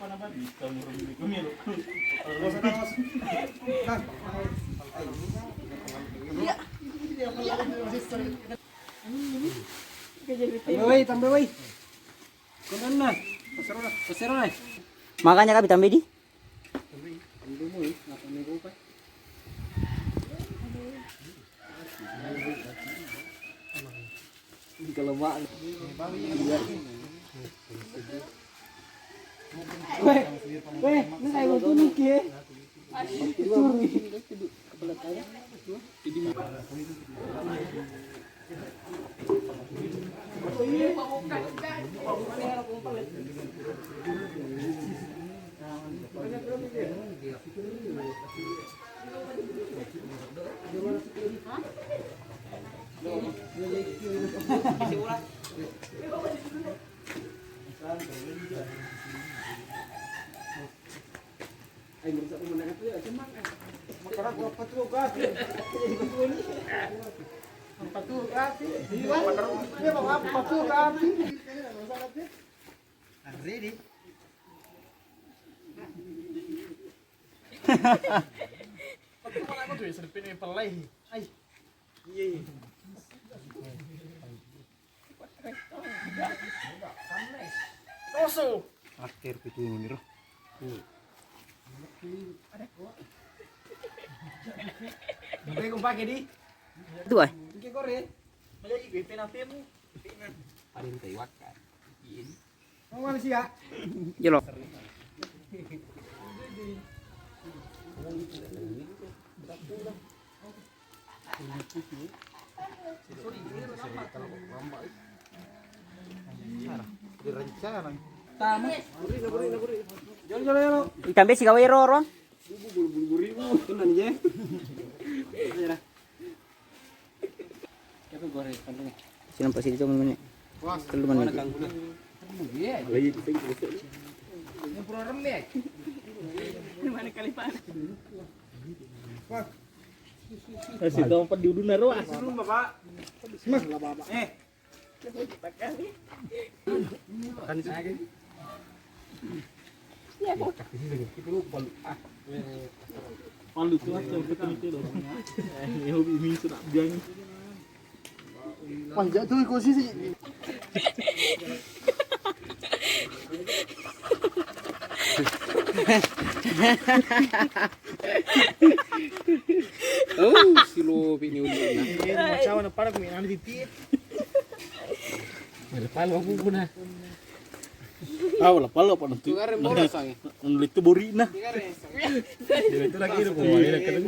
Tambah woi. Kunan na. Pasero na. Makanya kami tambah di. Kelamaan. Weh, ini kayak gitu nih ke. Curi. Ay, merusak pemandangan tu ya, cuman makanan gua petugas. Petugas. Dia bawa petugas. Ready. Petugas aku tuh serpin yang pelai. Ay. Iya. Toso. Akhir itu ini roh. Boleh kau pakai di? Itu ay. Mungkin korek. Malagi gue penapimu. Paling tewak kan. Mau mana sih ya? Jelok. Direncana. Tamu. Buri. Jalan. Ikan besi kawai roro. Buru-buru. Tunan je. Ayo dah. Siapa goreng kandungnya? Sini nampak situ teman-teman. Wah, Telu mana? lagi kita besok. Yang pura rembek. Mana kali pan? Wah. Kasih tahu empat diudu naruh. Belum Bapak. Semah lah Bapak. Kan lagi. Ya, Bu. Kita lupa lu. Palu tu lah yang betul itu loh. Yang hobi min sudah biang. Panjat tuh kursi sih. Oh, silo pini udah. Macam mana para pemain di tiap. Palu aku pun Tahu lah palu apa nanti. Tukarin bola sang. Nulis itu bori nah. Dia itu lagi itu kembali ke